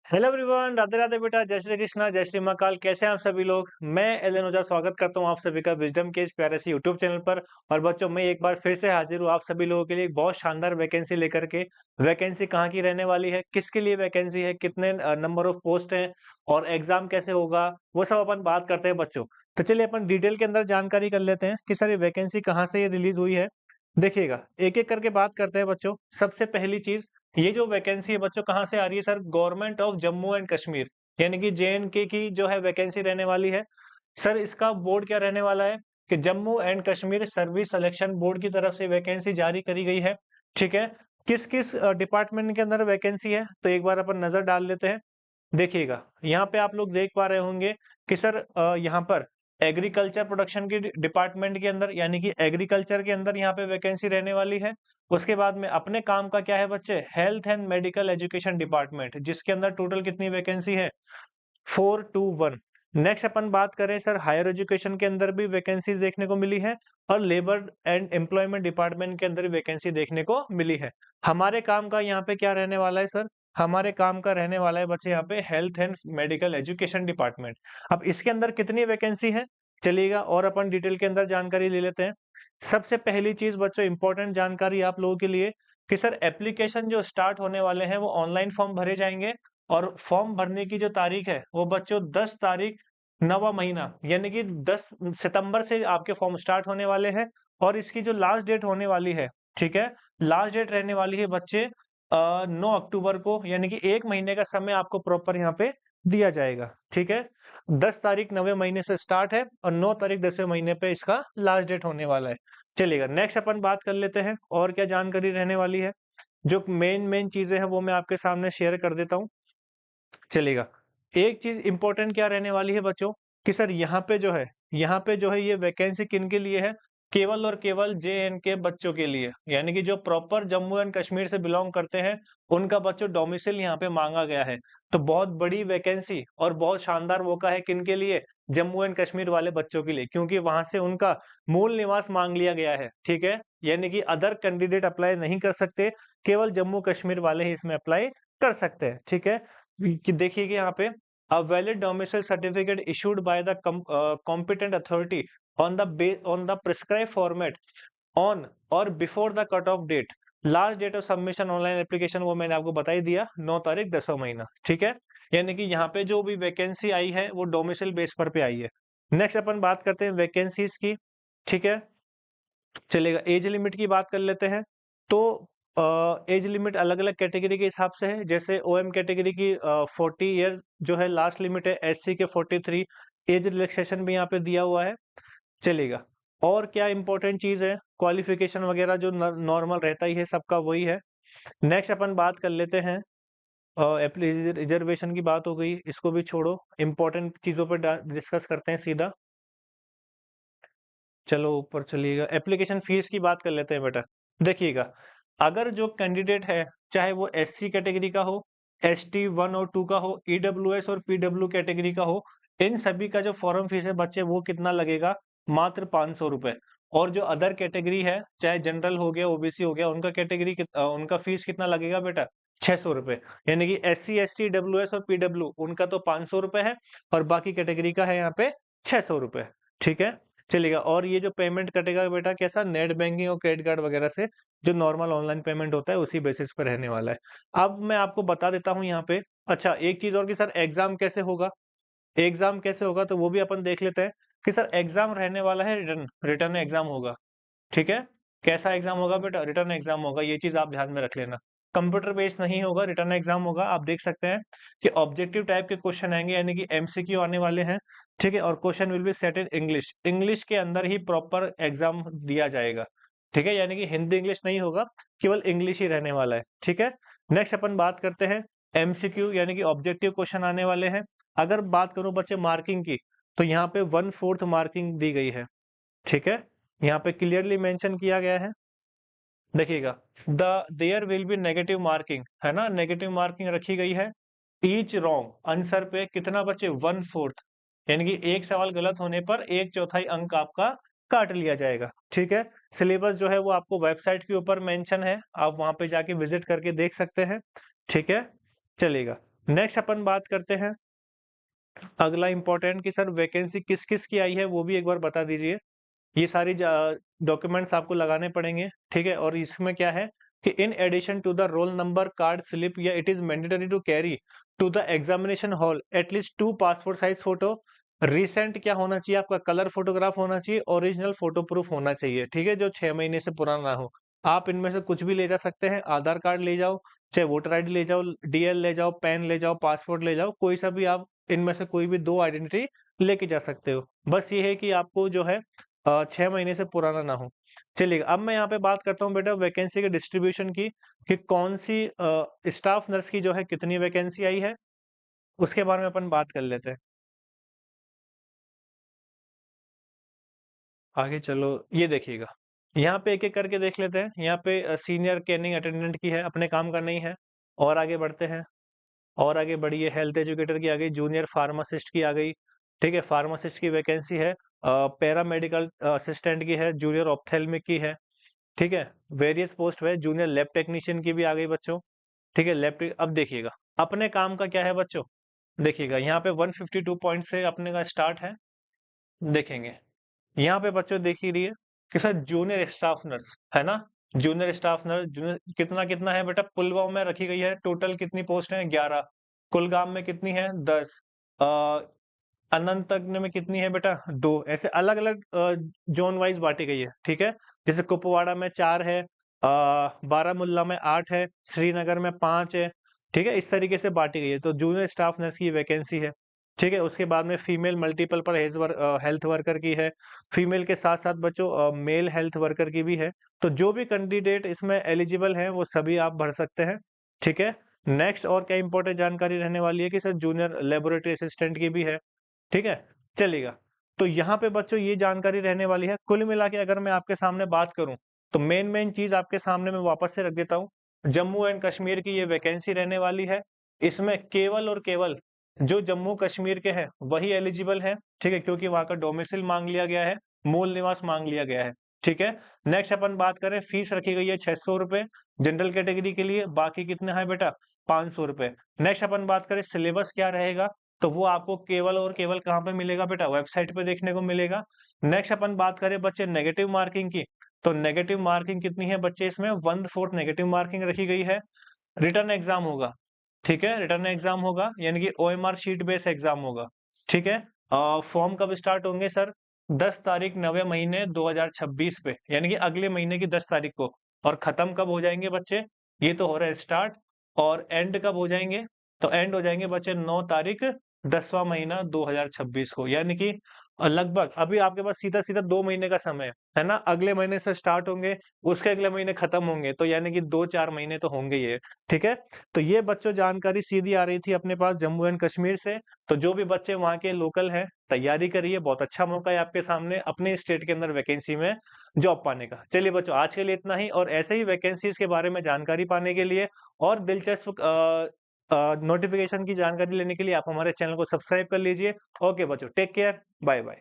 Hello everyone, Radhe Radhe बेटा। जय श्री कृष्णा, जय श्री महाकाल। कैसे हैं आप सभी लोग? मैं एलन ओझा स्वागत करता हूं आप सभी का विजडम के इस प्यारे से यूट्यूब चैनल पर। और बच्चों, मैं एक बार फिर से हाजिर हूं आप सभी लोगों के लिए एक बहुत शानदार वैकेंसी लेकर के। वैकेंसी कहाँ की रहने वाली है, किसके लिए वैकेंसी है, कितने नंबर ऑफ पोस्ट हैं और एग्जाम कैसे होगा, वो सब अपन बात करते हैं बच्चों। तो चलिए अपन डिटेल के अंदर जानकारी कर लेते हैं कि सर ये वैकेंसी कहाँ से ये रिलीज हुई है। देखिएगा, एक एक करके बात करते हैं बच्चों। सबसे पहली चीज, ये जो वैकेंसी है बच्चों कहाँ से आ रही है sir? Government of Jammu and Kashmir यानी कि JNK की जो है वैकेंसी रहने वाली है। सर इसका बोर्ड क्या रहने वाला है कि Jammu and Kashmir service selection board की तरफ से वैकेंसी जारी करी गई है। ठीक है, किस किस डिपार्टमेंट के अंदर वैकेंसी है तो एक बार अपन नजर डाल लेते हैं। देखिएगा, यहाँ पे आप लोग देख पा रहे होंगे कि सर यहाँ पर एग्रीकल्चर प्रोडक्शन के डिपार्टमेंट के अंदर यानी कि एग्रीकल्चर के अंदर यहाँ पे वैकेंसी रहने वाली है। उसके बाद में अपने काम का क्या है बच्चे? Health and medical education department, जिसके अंदर टोटल कितनी वैकेंसी है? 421। नेक्स्ट अपन बात करें सर, हायर एजुकेशन के अंदर भी वैकेंसीज देखने को मिली है और लेबर एंड एम्प्लॉयमेंट डिपार्टमेंट के अंदर भी वैकेंसी देखने को मिली है। हमारे काम का यहाँ पे क्या रहने वाला है सर? हमारे काम का रहने वाला है बच्चे यहाँ पे health and medical education department. अब इसके अंदर कितनी वैकेंसी है चलिएगा और अपन डिटेल के अंदर जानकारी ले लेते हैं। सबसे पहली चीज बच्चों, इंपॉर्टेंट जानकारी आप लोगों के लिए कि सर एप्लीकेशन जो स्टार्ट होने वाले हैं वो ऑनलाइन फॉर्म भरे जाएंगे। और फॉर्म भरने की जो तारीख है वो बच्चों 10 तारीख नवा महीना यानी कि 10 सितंबर से आपके फॉर्म स्टार्ट होने वाले हैं। और इसकी जो लास्ट डेट होने वाली है, ठीक है, लास्ट डेट रहने वाली है बच्चे 9 अक्टूबर को, यानी कि एक महीने का समय आपको प्रॉपर यहाँ पे दिया जाएगा। ठीक है, 10 तारीख 9वें महीने से स्टार्ट है और 9 तारीख 10वें महीने पे इसका लास्ट डेट होने वाला है। चलिएगा, नेक्स्ट अपन बात कर लेते हैं और क्या जानकारी रहने वाली है। जो मेन मेन चीजें हैं वो मैं आपके सामने शेयर कर देता हूँ। चलेगा, एक चीज इंपॉर्टेंट क्या रहने वाली है बच्चों कि सर यहाँ पे जो है ये वैकेंसी किन के लिए है? केवल और केवल JNK बच्चों के लिए, यानी कि जो प्रॉपर जम्मू एंड कश्मीर से बिलोंग करते हैं उनका बच्चों डोमिसाइल यहाँ पे मांगा गया है। तो बहुत बड़ी वैकेंसी और बहुत शानदार मौका है किन के लिए? जम्मू एंड कश्मीर वाले बच्चों के लिए, क्योंकि वहां से उनका मूल निवास मांग लिया गया है। ठीक है, यानी कि अदर कैंडिडेट अप्लाई नहीं कर सकते, केवल जम्मू कश्मीर वाले ही इसमें अप्लाई कर सकते हैं। ठीक है, कि देखिए कि यहाँ पे a valid domicile certificate issued by the competent authority on the prescribe format on और before the cut off date. Last date of submission online application वो मैंने आपको बता ही दिया, 9 तारीख 10वां महीना। ठीक है, यानी कि यहाँ पे जो भी वैकेंसी आई है वो डोमिसाइल बेस पर पे आई है। नेक्स्ट अपन बात करते हैं वैकेंसीज की। ठीक है, चलेगा, एज लिमिट की बात कर लेते हैं। तो एज लिमिट अलग अलग कैटेगरी के हिसाब से है। जैसे OM कैटेगरी की 40 ईयर्स जो है लास्ट लिमिट है, SC के 43। एज रिलैक्सेशन भी यहाँ पे दिया हुआ है। चलेगा, और क्या इंपॉर्टेंट चीज है? क्वालिफिकेशन वगैरह जो नॉर्मल रहता ही है सबका वही है। नेक्स्ट अपन बात कर लेते हैं, रिजर्वेशन की बात हो गई, इसको भी छोड़ो, इंपॉर्टेंट चीजों पर डिस्कस करते हैं सीधा। चलो ऊपर चलिएगा, एप्लीकेशन फीस की बात कर लेते हैं बेटा। देखिएगा, अगर जो कैंडिडेट है चाहे वो SC कैटेगरी का हो, ST 1 और 2 का हो, EWS और PW कैटेगरी का हो, इन सभी का जो फॉर्म फीस है बच्चे वो कितना लगेगा? मात्र 500 रुपए। और जो अदर कैटेगरी है, चाहे जनरल हो गया, OBC हो गया, उनका फीस कितना लगेगा बेटा? 600 रुपए। यानी कि SC ST WS और PW उनका तो 500 रुपए है और बाकी कैटेगरी का है यहाँ पे 600 रुपए। ठीक है, चलेगा, और ये जो पेमेंट कटेगा बेटा कैसा? नेट बैंकिंग और क्रेडिट कार्ड वगैरह से, जो नॉर्मल ऑनलाइन पेमेंट होता है उसी बेसिस पर रहने वाला है। अब मैं आपको बता देता हूँ यहाँ पे। अच्छा, एक चीज और कि सर एग्जाम कैसे होगा? एग्जाम कैसे होगा तो वो भी अपन देख लेते हैं कि सर एग्जाम रहने वाला है रिटर्न रिटर्न एग्जाम होगा। ठीक है, कैसा एग्जाम होगा बेटा? रिटर्न एग्जाम होगा, ये चीज आप ध्यान में रख लेना। कंप्यूटर बेस्ड नहीं होगा, रिटर्न एग्जाम होगा। आप देख सकते हैं कि ऑब्जेक्टिव टाइप के क्वेश्चन आएंगे, यानी कि MCQ आने वाले हैं। ठीक है, और question will be set in English, English के अंदर ही प्रॉपर एग्जाम दिया जाएगा। ठीक है, यानी कि हिंदी इंग्लिश नहीं होगा, केवल इंग्लिश ही रहने वाला है। ठीक है, नेक्स्ट अपन बात करते हैं MCQ यानी कि ऑब्जेक्टिव क्वेश्चन आने वाले हैं। अगर बात करूं बच्चे मार्किंग की, तो यहाँ पे 1/4 मार्किंग दी गई है। ठीक है, यहाँ पे क्लियरली मेंशन किया गया है। देखिएगा, there will be negative marking, है ना, नेगेटिव मार्किंग रखी गई है। ईच रॉन्ग आंसर पे कितना बचे? 1/4, यानी कि एक सवाल गलत होने पर 1/4 अंक आपका काट लिया जाएगा। ठीक है, सिलेबस जो है वो आपको वेबसाइट के ऊपर मेंशन है, आप वहां पे जाके विजिट करके देख सकते हैं। ठीक है, चलेगा, नेक्स्ट अपन बात करते हैं अगला इम्पोर्टेंट कि सर वैकेंसी किस-किस की आई है वो भी एक बार बता दीजिए। ये सारी डॉक्यूमेंट्स आपको लगाने पड़ेंगे, ठीक है? और इसमें क्या है कि in addition to the roll number card slip या it is mandatory to carry to the examination hall at least 2 passport size photo. Recent क्या होना चाहिए आपका, कलर फोटोग्राफ होना चाहिए, ओरिजिनल फोटो प्रूफ होना चाहिए, ठीक है? जो 6 महीने से पुराना ना हो। आप इनमें से कुछ भी ले जा सकते हैं, आधार कार्ड ले जाओ, चाहे वोटर आईडी ले जाओ, डीएल ले जाओ, पैन ले जाओ, पासपोर्ट ले जाओ, कोई सा भी आप इनमें से कोई भी 2 आइडेंटिटी लेके जा सकते हो। बस ये है कि आपको जो है 6 महीने से पुराना ना हो। चलिए, अब मैं यहाँ पे बात करता हूँ बेटा वैकेंसी के डिस्ट्रीब्यूशन की, कि कौन-सी स्टाफ नर्स की जो है कितनी वैकेंसी आई है, उसके बारे में अपन बात कर लेते हैं। आगे चलो, ये देखिएगा, यहाँ पे एक-एक करके देख लेते हैं। यहाँ पे सीनियर कैनिंग अटेंडेंट की है, अपने काम का नहीं है। और आगे बढ़ते हैं, और आगे बढ़िए, हेल्थ एजुकेटर की आ गई, जूनियर फार्मासिस्ट की आ गई, ठीक है? फार्मासिस्ट की वैकेंसी है, पैरामेडिकल असिस्टेंट की है, जूनियर ऑप्थेल्मिक की है, ठीक है? वेरियस पोस्ट है, जूनियर लैब टेक्नीशियन की भी आ गई बच्चों, ठीक है? लैब टेक अब देखिएगा, अपने काम का क्या है बच्चों? देखिएगा, यहाँ पे 152 पॉइंट से अपने का स्टार्ट है, देखेंगे। यहाँ पे बच्चों देख ही रहिए कि सर जूनियर स्टाफ नर्स, है ना? जूनियर स्टाफ नर्स जूनियर कितना-कितना है बेटा? पुलवामा में रखी गई है, टोटल कितनी पोस्ट है? 11। कुलगाम में कितनी है? 10। अ, अनंतनाग में कितनी है बेटा? 2। ऐसे अलग-अलग ज़ोन वाइज़ बाँटी गई है, ठीक है? जैसे कुपवाड़ा में 4 है, बारामुल्ला में 8 है, श्रीनगर में 5 है, ठीक है? इस तरीके से बाँटी गई है, तो जूनियर स्टाफ नर्स की वैकेंसी है, ठीक है? उसके बाद में फीमेल मल्टीपल पर हेल्थ वर्कर की है, फीमेल के साथ-साथ बच्चों मेल हेल्थ वर्कर की भी है, तो जो भी कैंडिडेट इसमें एलिजिबल हैं, वो सभी आप भर सकते हैं, ठीक है? नेक्स्ट और क्या इम्पोर्टेंट जानकारी रहने वाली है कि सर जूनियर लैबोरेटरी असिस्टेंट की भी है, ठीक है? चलेगा। तो यहाँ पे बच्चों ये जानकारी रहने वाली है। कुल मिला के अगर मैं आपके सामने बात करूँ, तो मेन चीज़ आपके सामने मैं वापस से रख देता हूँ। जम्मू एंड कश्मीर की ये वैकेंसी रहने वाली है। इसमें केवल और केवल जो जम्मू कश्मीर के हैं, वही एलिजिबल हैं, ठीक है? क्योंकि वहाँ का डोमिसाइल माँग लिया गया है, मूल निवास माँग लिया गया है, ठीक है? नेक्स्ट अपन बात करें, फीस रखी गई है ₹600 जनरल कैटेगरी के लिए, बाकी कितना है बेटा? ₹500। नेक्स्ट अपन बात करें सिलेबस क्या रहेगा? तो वो आपको केवल और केवल कहाँ पे मिलेगा बेटा? वेबसाइट पे देखने को मिलेगा। नेक्स्ट अपन बात करें बच्चे नेगेटिव मार्किंग की, तो नेगेटिव मार्किंग कितनी है बच्चे इसमें? 1/4 नेगेटिव मार्किंग रखी गई है। रिटर्न एग्ज़ाम होगा, ठीक है? रिटर्न एग्ज़ाम होगा यानी कि ओएमआर शीट बेस एग्ज़ाम होगा, ठीक है? फॉर्म कब स्टार्ट होंगे सर? 10 तारीख 9वें महीने 2026 पे, यानी कि अगले महीने की 10 तारीख को। और खत्म कब हो जाएँगे बच्चे? ये तो हो रहा है स्टार्ट, और एंड कब हो जाएँगे? तो एंड हो जाएँगे बच्चे 9 तारीख 10वां महीना 2026 को, यानी कि लगभग अभी आपके पास सीधा-सीधा 2 महीने का समय है ना? अगले महीने से स्टार्ट होंगे, उसके अगले महीने खत्म होंगे, तो यानी कि 2-4 महीने तो होंगे ही है, ठीक है? तो ये बच्चों जानकारी सीधी आ रही थी अपने पास जम्मू एंड कश्मीर से, तो जो भी बच्चे वहाँ के लोकल हैं, तैयारी करिए, बहुत अच्छा मौका है आपके सामने अपने स्टेट के अंदर वैकेंसी में जॉब पाने का। चलिए बच्चों, आज के लिए इतना ही, और ऐसे ही वैकेंसीज़ के बारे में जानकारी पाने के लिए और दिलचस्प नोटिफ़िकेशन की जानकारी लेने के लिए आप हमारे चैनल को सब्सक्राइब कर लीजिए। ओके बच्चों, टेक केयर, बाय-बाय।